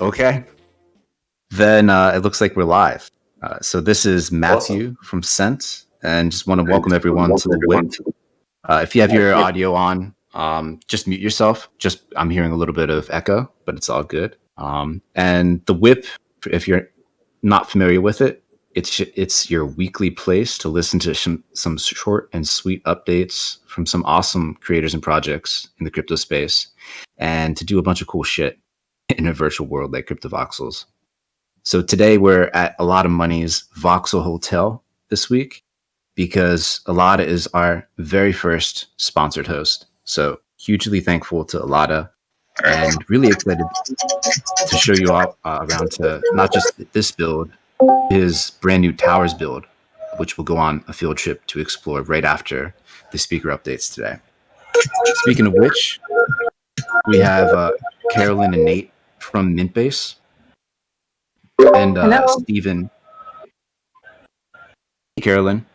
Okay. Then it looks like we're live. So this is Matthew from Scent, and just want to welcome everyone to the WIP. If you have your audio on, just mute yourself. I'm hearing a little bit of echo, but it's all good. And the WIP, if you're not familiar with it, it's your weekly place to listen to some short and sweet updates from some awesome creators and projects in the crypto space, and to do a bunch of cool shit in a virtual world like CryptoVoxels. So today we're at AlottaMoney's Voxel Hotel this week because Alotta is our very first sponsored host. So hugely thankful to Alotta and really excited to show you all around to not just this build, his brand new Towers build, which will go on a field trip to explore right after the speaker updates today. Speaking of which, we have Carolyn and Nate from Mintbase. And Stephen, Carolyn,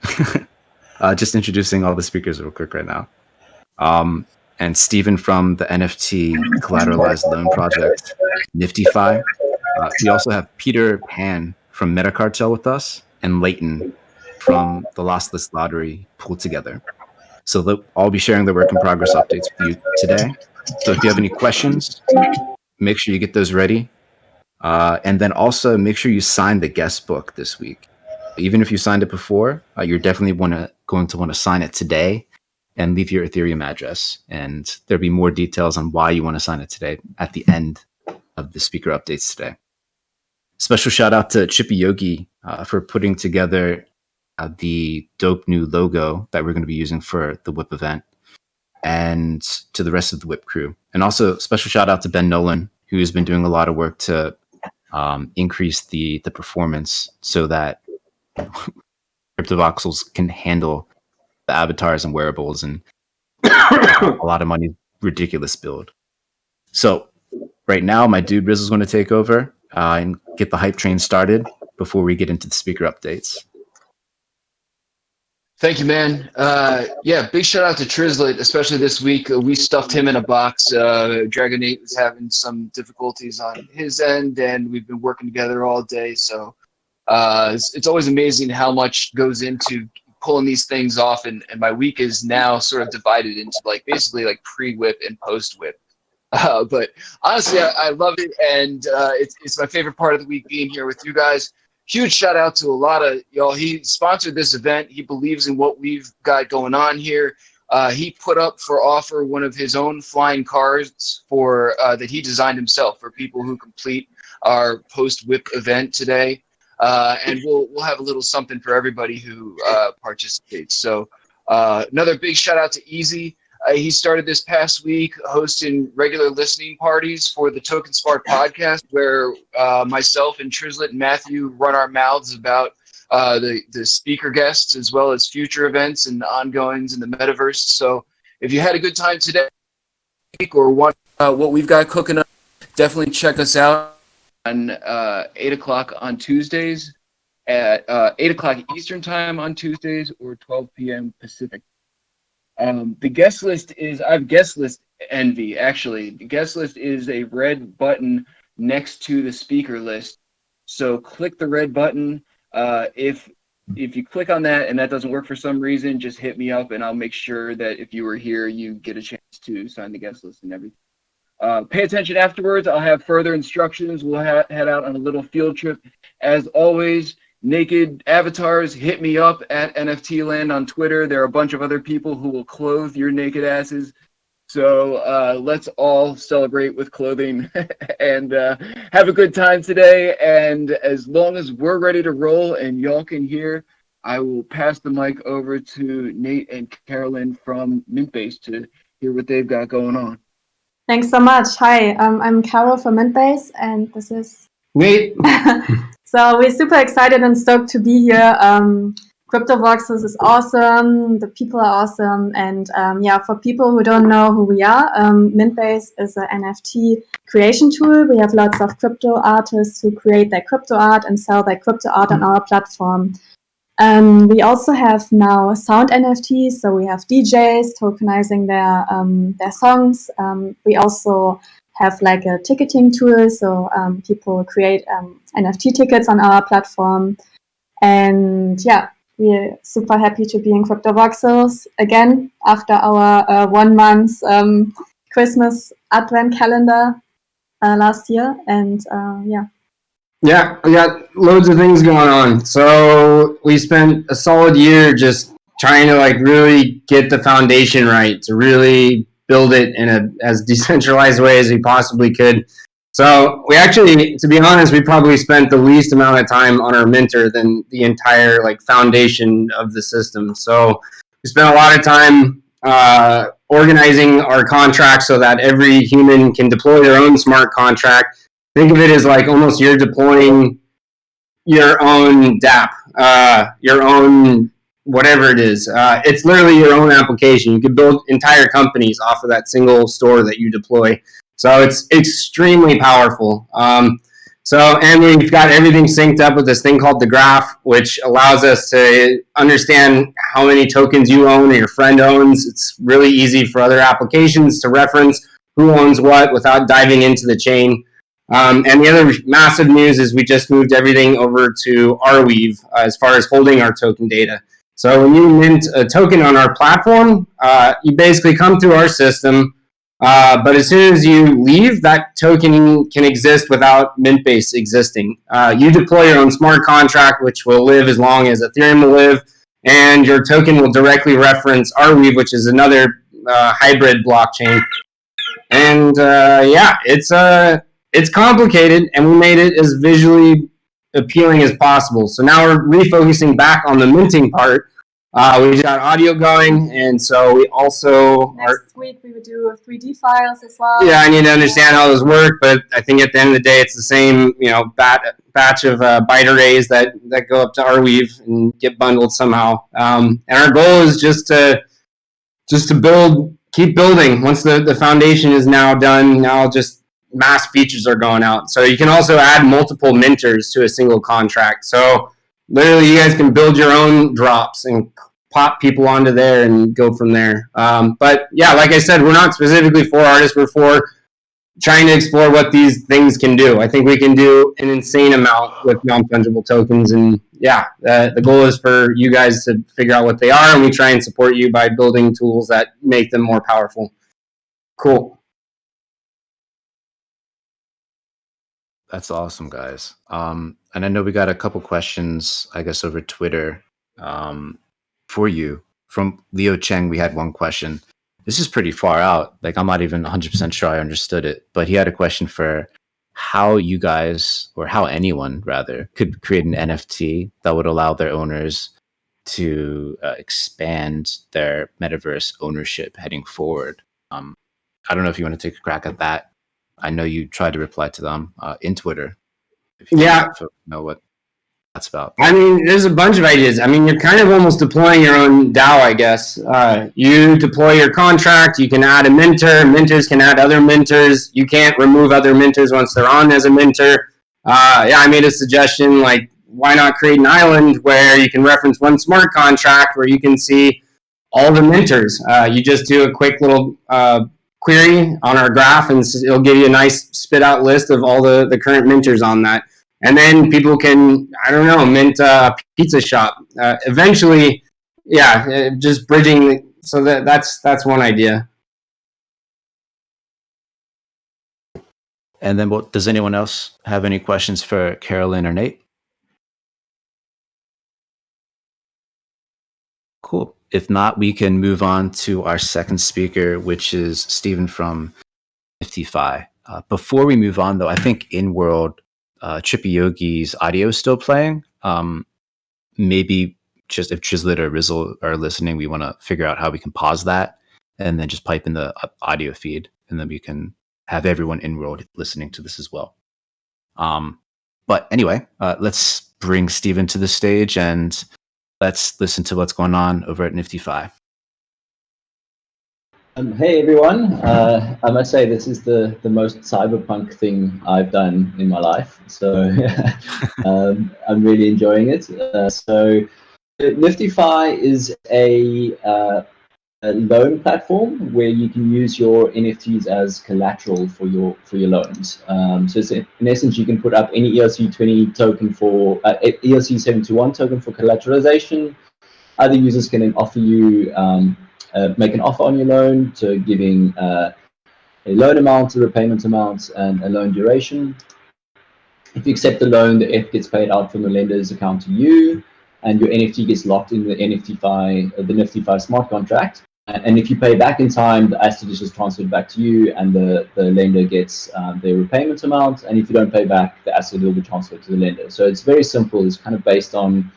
just introducing all the speakers real quick right now. And Stephen from the NFT collateralized loan project, NFTfi. We also have Peter Pan from MetaCartel with us, and Leighton from the Lossless Lottery PoolTogether. So they'll all be sharing their work in progress updates with you today. So if you have any questions, make sure you get those ready. And then also make sure you sign the guest book this week. Even if you signed it before, you're definitely going to want to sign it today and leave your Ethereum address. And there'll be more details on why you want to sign it today at the end of the speaker updates today. Special shout out to Chippy Yogi for putting together the dope new logo that we're going to be using for the WIP event, and to the rest of the WIP crew. And also special shout out to Ben Nolan, who has been doing a lot of work to increase the performance so that CryptoVoxels can handle the avatars and wearables and AlottaMoney ridiculous build. So right now, my dude Riz is going to take over and get the hype train started before we get into the speaker updates. Thank you, man. Big shout out to Trizlet, especially this week. We stuffed him in a box. Dragonate was having some difficulties on his end, and we've been working together all day. So it's always amazing how much goes into pulling these things off. And my week is now sort of divided into basically pre-WIP and post-WIP. But honestly, I love it, and it's my favorite part of the week being here with you guys. Huge shout out to Alotta, y'all. He sponsored this event. He believes in what we've got going on here. He put up for offer one of his own flying cars for that he designed himself for people who complete our post-WIP event today. And we'll have a little something for everybody who participates. So another big shout out to Easy. He started this past week hosting regular listening parties for the Token Smart podcast, where myself and Trizlet and Matthew run our mouths about the speaker guests as well as future events and ongoings in the metaverse. So if you had a good time today or want what we've got cooking up, definitely check us out on 8 o'clock on Tuesdays, at 8 o'clock Eastern time on Tuesdays, or 12 p.m. Pacific. The guest list is, I have guest list envy, actually. The guest list is a red button next to the speaker list. So click the red button. If you click on that and that doesn't work for some reason, just hit me up and I'll make sure that if you were here, you get a chance to sign the guest list and everything. Pay attention afterwards. I'll have further instructions. We'll head out on a little field trip. As always, naked avatars, hit me up at NFT Land on Twitter. There are a bunch of other people who will clothe your naked asses. So let's all celebrate with clothing and have a good time today. And as long as we're ready to roll and y'all can hear, I will pass the mic over to Nate and Carolyn from Mintbase to hear what they've got going on. Thanks so much. Hi, I'm Carol from Mintbase, and this is Nate. So we're super excited and stoked to be here. CryptoVoxels is awesome. The people are awesome. And for people who don't know who we are, Mintbase is an NFT creation tool. We have lots of crypto artists who create their crypto art and sell their crypto art on our platform. We also have now sound NFTs, so we have DJs tokenizing their songs. We also have like a ticketing tool, so people create NFT tickets on our platform. And yeah, we're super happy to be in CryptoVoxels again after our 1 month Christmas advent calendar last year. And yeah. Yeah, we got loads of things going on. So we spent a solid year just trying to like really get the foundation right, to really build it in a as decentralized way as we possibly could. So we actually, to be honest, we probably spent the least amount of time on our minter than the entire like foundation of the system. So we spent a lot of time organizing our contracts so that every human can deploy their own smart contract. Think of it as like almost you're deploying your own DApp, your own whatever it is. It's literally your own application. You can build entire companies off of that single store that you deploy. So it's extremely powerful. And we've got everything synced up with this thing called the graph, which allows us to understand how many tokens you own or your friend owns. It's really easy for other applications to reference who owns what without diving into the chain. And the other massive news is we just moved everything over to Arweave as far as holding our token data. So when you mint a token on our platform, you basically come through our system, but as soon as you leave, that token can exist without Mintbase existing. You deploy your own smart contract, which will live as long as Ethereum will live, and your token will directly reference Arweave, which is another hybrid blockchain. And it's complicated, and we made it as visually appealing as possible. So now we're refocusing back on the minting part. We got audio going, and so we also next week we would do 3D files as well. Yeah, I need to understand how those work, but I think at the end of the day, it's the same, batch of byte arrays that go up to Arweave and get bundled somehow. And our goal is just to keep building. Once the foundation is now done, now just mass features are going out. So you can also add multiple minters to a single contract. So literally you guys can build your own drops and pop people onto there and go from there. But yeah, like I said, we're not specifically for artists. We're for trying to explore what these things can do. I think we can do an insane amount with non-fungible tokens. And yeah, the goal is for you guys to figure out what they are, and we try and support you by building tools that make them more powerful. Cool. That's awesome, guys. And I know we got a couple questions, I guess, over Twitter for you. From Leo Cheng, we had one question. This is pretty far out. Like, I'm not even 100% sure I understood it, but he had a question for how you guys, or how anyone rather, could create an NFT that would allow their owners to expand their metaverse ownership heading forward. I don't know if you want to take a crack at that. I know you tried to reply to them in Twitter. If you know what that's about. I mean, there's a bunch of ideas. I mean, you're kind of almost deploying your own DAO, I guess. You deploy your contract. You can add a minter. Minters can add other minters. You can't remove other minters once they're on as a minter. I made a suggestion, like, why not create an island where you can reference one smart contract where you can see all the minters. You just do a quick little query on our graph, and it'll give you a nice spit out list of all the current minters on that. And then people can, mint a pizza shop. Eventually, just bridging. So that's one idea. And then, does anyone else have any questions for Carolyn or Nate? Cool. If not, we can move on to our second speaker, which is Stephen from NFTfi. Before we move on, though, I think in world, Trippy Yogi's audio is still playing. Maybe just if Trizlet or Rizzle are listening, we want to figure out how we can pause that and then just pipe in the audio feed, and then we can have everyone in world listening to this as well. But anyway, let's bring Stephen to the stage and let's listen to what's going on over at NFTfi. Hey everyone, I must say this is the most cyberpunk thing I've done in my life, so I'm really enjoying it. So NFTfi is a loan platform where you can use your NFTs as collateral for your loans. So it's in essence, you can put up any ERC20 token for ERC71 token for collateralization. Other users can then offer you make an offer on your loan, so giving a loan amount, a repayment amount, and a loan duration. If you accept the loan, the F gets paid out from the lender's account to you, and your NFT gets locked in the NFTi smart contract. And if you pay back in time, the asset is just transferred back to you, and the lender gets their repayment amount. And if you don't pay back, the asset will be transferred to the lender. So it's very simple. It's kind of based on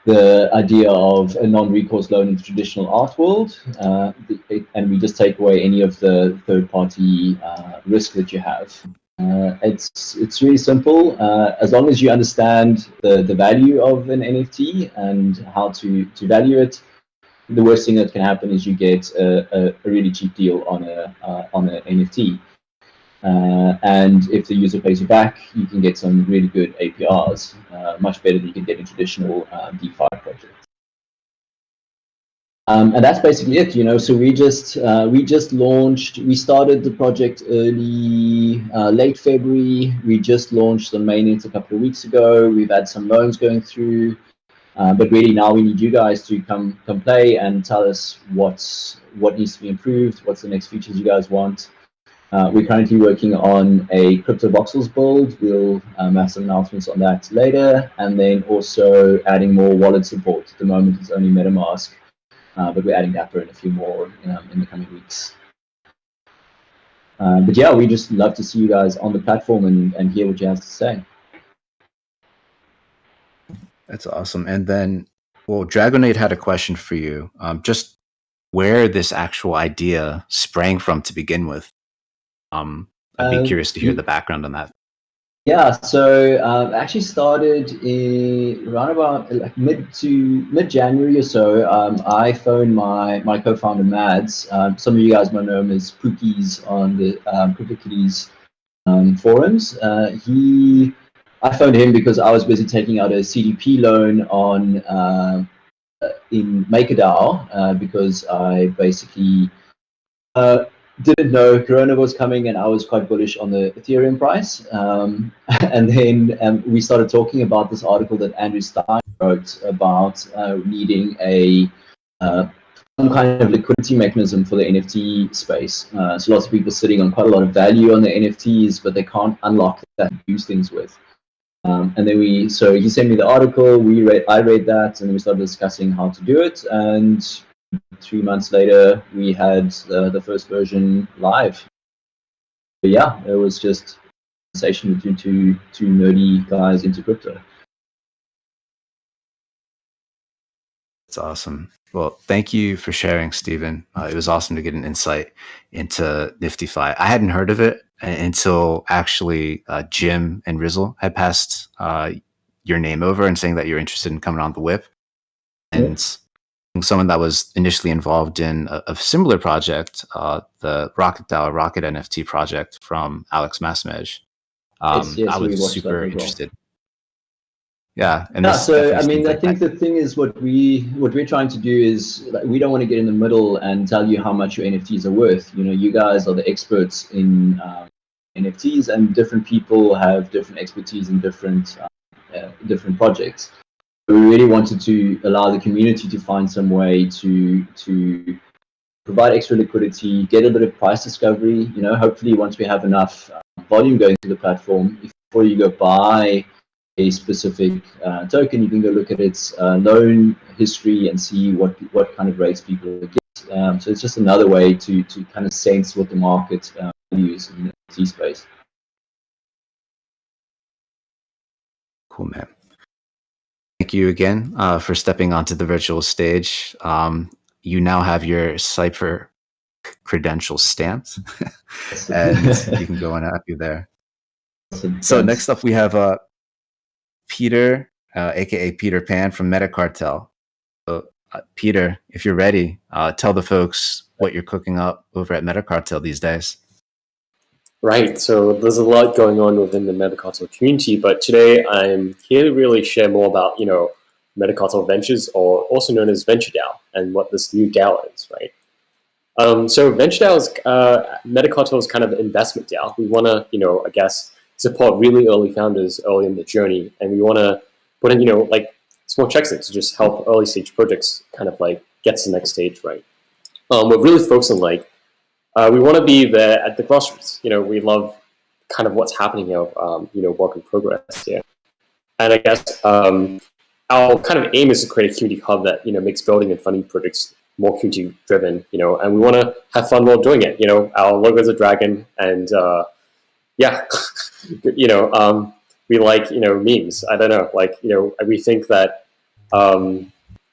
the idea of a non-recourse loan in the traditional art world, and we just take away any of the third-party risk that you have. It's really simple. As long as you understand the value of an NFT and how to value it, the worst thing that can happen is you get a really cheap deal on an NFT. And if the user pays you back, you can get some really good APRs, much better than you can get in traditional DeFi projects. And that's basically it, So we just launched. We started the project late February. We just launched the mainnet a couple of weeks ago. We've had some loans going through, but really now we need you guys to come play and tell us what needs to be improved, what's the next features you guys want. We're currently working on a crypto voxels build. We'll have some announcements on that later, and then also adding more wallet support. At the moment, it's only MetaMask, but we're adding Dapper and a few more in the coming weeks. But yeah, we just love to see you guys on the platform and hear what you have to say. That's awesome. And then, well, Dragonade had a question for you. Just where this actual idea sprang from to begin with. I'd be curious to hear the background on that. Yeah, so I actually started around about like mid-January or so. I phoned my co-founder Mads. Some of you guys might know him as Pookies on the CryptoKitties forums. I phoned him because I was busy taking out a CDP loan in MakerDAO because I basically didn't know Corona was coming, and I was quite bullish on the Ethereum price. And then we started talking about this article that Andrew Stein wrote about needing some kind of liquidity mechanism for the NFT space. So lots of people sitting on quite a lot of value on the NFTs, but they can't unlock that and use things with. And then so he sent me the article. I read that, and we started discussing how to do it. And 3 months later, we had the first version live. But yeah, it was just a conversation between two nerdy guys into crypto. That's awesome. Well, thank you for sharing, Stephen. It was awesome to get an insight into NFTfi. I hadn't heard of it until actually Jim and Rizzle had passed your name over and saying that you're interested in coming on the WIP. And someone that was initially involved in a similar project, the RocketDAO Rocket NFT project from Alex Masmej. Yes, I was super interested. Yeah, and so I mean, I think the thing is what we're trying to do is we don't want to get in the middle and tell you how much your NFTs are worth. You guys are the experts in NFTs, and different people have different expertise in different projects. We really wanted to allow the community to find some way to provide extra liquidity, get a bit of price discovery. Hopefully once we have enough volume going to the platform, before you go buy a specific token, you can go look at its loan history and see what kind of rates people get. So it's just another way to kind of sense what the market values in the NFT space. Cool, man. Thank you again for stepping onto the virtual stage. You now have your Cypher credentials stamped, and you can go on happy there. So next up, we have Peter, aka Peter Pan from MetaCartel. So, Peter, if you're ready, tell the folks what you're cooking up over at MetaCartel these days. Right, so there's a lot going on within the MetaCartel community, but today I'm here to really share more about, MetaCartel Ventures, or also known as VentureDAO, and what this new DAO is, right? So Venture DAO is MetaCartel is kind of investment DAO. We want to, I guess, support really early founders early in the journey, and we want to put in, like small checks in to just help early stage projects kind of like get to the next stage, right? We're really focused on we want to be there at the grassroots. We love kind of what's happening here, work in progress here. And I guess our kind of aim is to create a community hub that, makes building and funding projects more community driven, and we want to have fun while doing it. Our logo is a dragon, and we like, memes. I don't know, we think that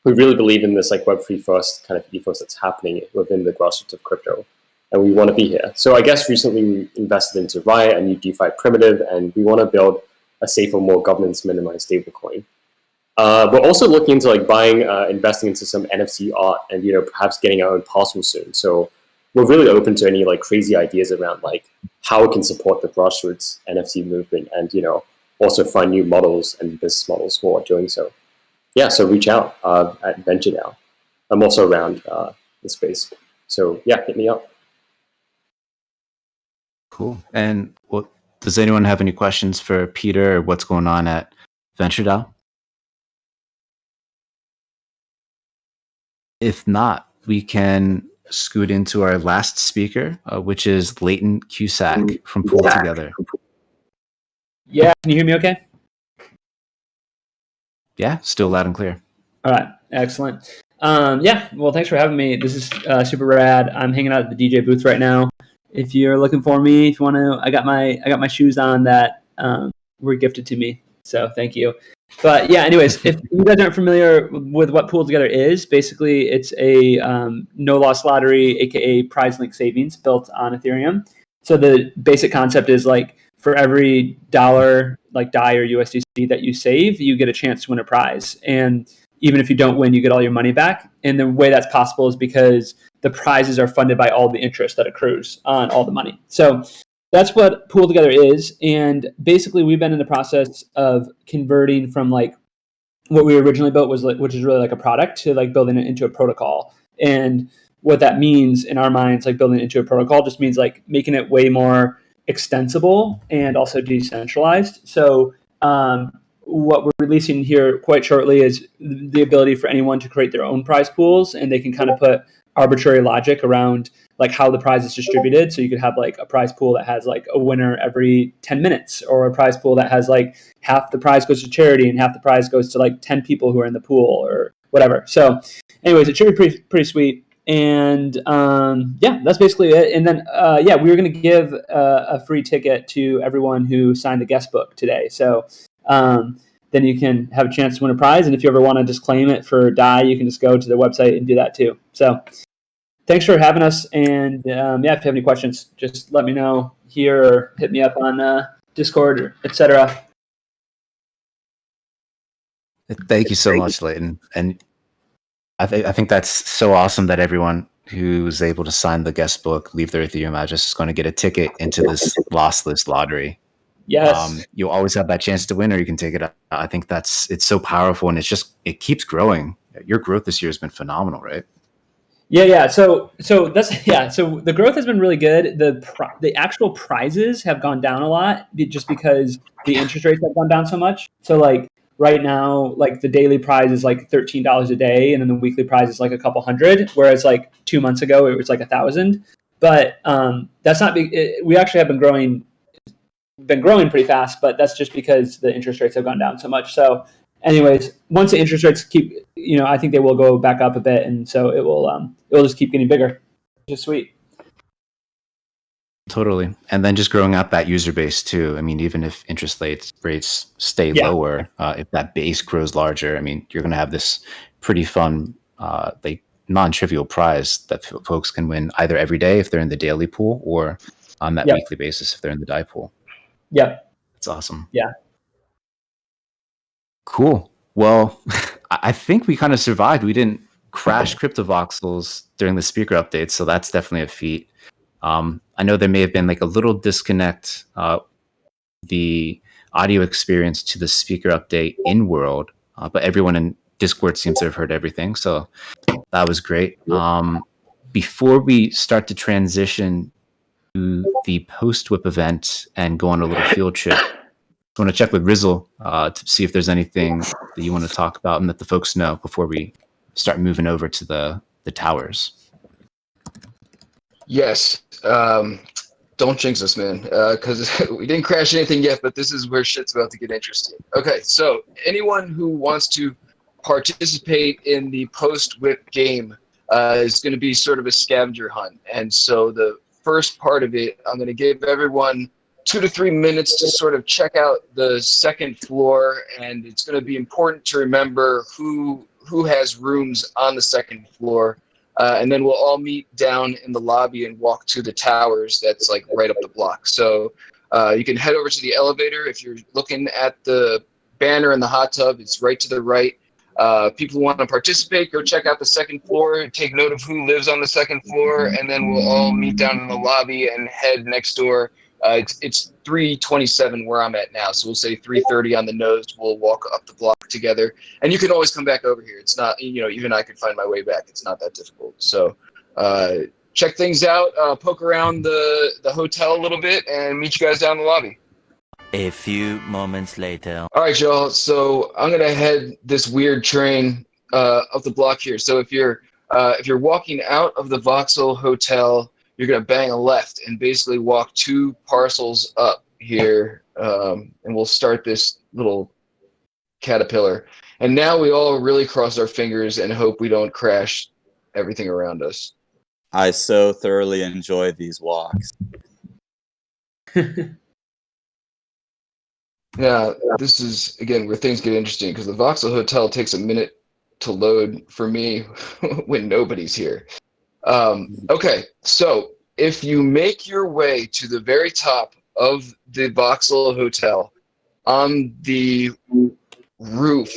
we really believe in this like Web3 first kind of ethos that's happening within the grassroots of crypto, and we want to be here. So I guess recently we invested into Riot, a new DeFi primitive, and we want to build a safer, more governance minimized stablecoin. We're also looking into investing into some NFC art and perhaps getting our own parcel soon. So we're really open to any crazy ideas around how it can support the grassroots NFT movement, and also find new models and business models for doing so. Yeah, so reach out at Venture DAO. I'm also around the space, so yeah, hit me up. Cool. And does anyone have any questions for Peter or what's going on at Venture DAO? If not, we can scoot into our last speaker, which is Leighton Cusack from PoolTogether. Yeah, can you hear me okay? Yeah, still loud and clear. All right, excellent. Well, thanks for having me. This is super rad. I'm hanging out at the DJ booth right now. If you're looking for me, if you want to, I got my shoes on that were gifted to me. So thank you. But yeah, anyways, if you guys aren't familiar with what PoolTogether is, basically it's a no loss lottery, aka prize link savings built on Ethereum. So the basic concept is for every dollar DAI or USDC that you save, you get a chance to win a prize. And even if you don't win, you get all your money back. And the way that's possible is because the prizes are funded by all the interest that accrues on all the money. So that's what PoolTogether is. And basically we've been in the process of converting from what we originally built was which is really a product, to building it into a protocol. And what that means in our minds, building it into a protocol just means making it way more extensible and also decentralized. So what we're releasing here quite shortly is the ability for anyone to create their own prize pools, and they can kind of put arbitrary logic around how the prize is distributed. So you could have a prize pool that has a winner every 10 minutes, or a prize pool that has half the prize goes to charity and half the prize goes to 10 people who are in the pool or whatever. So anyways, it should be pretty sweet. And that's basically it. And then we were going to give a free ticket to everyone who signed the guest book today. So then you can have a chance to win a prize. And if you ever want to just claim it for DAI, you can just go to the website and do that too. So thanks for having us. And if you have any questions, just let me know here or hit me up on Discord, etc. Thank you so much, Leighton. And I think that's so awesome that everyone who's able to sign the guest book, leave their Ethereum address, is going to get a ticket into this lossless lottery. Yes. You'll always have that chance to win, or you can take it out. I think it's so powerful, and it keeps growing. Your growth this year has been phenomenal, right? Yeah. So that's So the growth has been really good. The actual prizes have gone down a lot just because the interest rates have gone down so much. So right now, the daily prize is $13 a day, and then the weekly prize is a couple hundred. Whereas 2 months ago it was 1,000. But that's not big. We actually have been growing pretty fast, but that's just because the interest rates have gone down so much. So anyways, once the interest rates keep, I think they will go back up a bit, and so it will just keep getting bigger, which is sweet. Totally. And then just growing out that user base too. I mean, even if interest rates stay lower, if that base grows larger, I mean, you're going to have this pretty fun, non-trivial prize that folks can win either every day if they're in the daily pool, or on that weekly basis if they're in the DAI pool. Yeah. It's awesome. Yeah. Cool. Well, I think we kind of survived. We didn't crash CryptoVoxels during the speaker updates, so that's definitely a feat. I know there may have been a little disconnect, the audio experience to the speaker update in world, but everyone in Discord seems to have heard everything, so that was great. before we start to transition to the post-WIP event and go on a little field trip, I want to check with Rizzle to see if there's anything that you want to talk about and that the folks know before we start moving over to the towers. Yes. Don't jinx us, man, because we didn't crash anything yet, but this is where shit's about to get interesting. Okay, so anyone who wants to participate in the post-WIP game is going to be sort of a scavenger hunt. And so the first part of it, I'm going to give everyone 2 to 3 minutes to sort of check out the second floor, and it's going to be important to remember who has rooms on the second floor. And then we'll all meet down in the lobby and walk to the towers that's like right up the block. So you can head over to the elevator. If you're looking at the banner in the hot tub, it's right to the right. People who want to participate, go check out the second floor, take note of who lives on the second floor, and then we'll all meet down in the lobby and head next door. It's 3:27 where I'm at now, so we'll say 3:30 on the nose. We'll walk up the block together, and you can always come back over here. It's not, even I could find my way back. It's not that difficult. So check things out, poke around the hotel a little bit, and meet you guys down in the lobby. A few moments later. All right, y'all. So I'm gonna head this weird train up the block here. So if you're walking out of the Vauxhall Hotel, you're going to bang a left and basically walk 2 parcels up here, and we'll start this little caterpillar. And now we all really cross our fingers and hope we don't crash everything around us. I so thoroughly enjoy these walks. Now, this is, again, where things get interesting, because the Vauxhall Hotel takes a minute to load for me when nobody's here. Okay, so if you make your way to the very top of the Vauxhall Hotel, on the roof,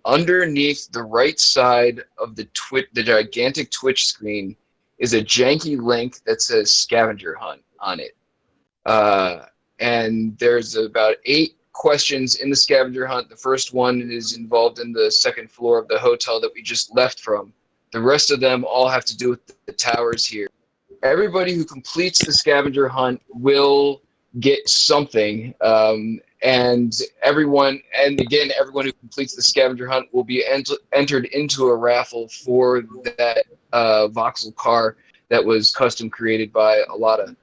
underneath the right side of the gigantic Twitch screen, is a janky link that says Scavenger Hunt on it. And there's about 8 questions in the Scavenger Hunt. The first one is involved in the second floor of the hotel that we just left from. The rest of them all have to do with the towers here. Everybody who completes the Scavenger Hunt will get something, and everyone who completes the Scavenger Hunt will be entered into a raffle for that Vauxhall car that was custom created by Alotta.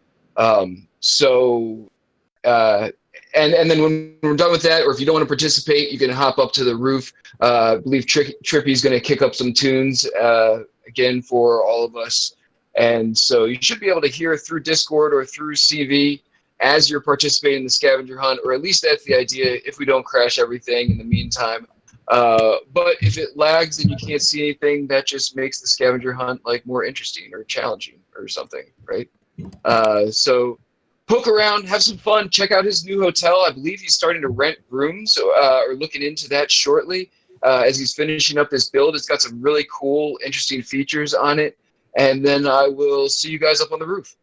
And then when we're done with that, or if you don't want to participate, you can hop up to the roof. I believe Trippy's going to kick up some tunes again for all of us. And so you should be able to hear through Discord or through CV as you're participating in the Scavenger Hunt, or at least that's the idea if we don't crash everything in the meantime. But if it lags and you can't see anything, that just makes the Scavenger Hunt like more interesting or challenging or something, right? So poke around, have some fun, check out his new hotel. I believe he's starting to rent rooms or looking into that shortly as he's finishing up this build. It's got some really cool, interesting features on it. And then I will see you guys up on the roof.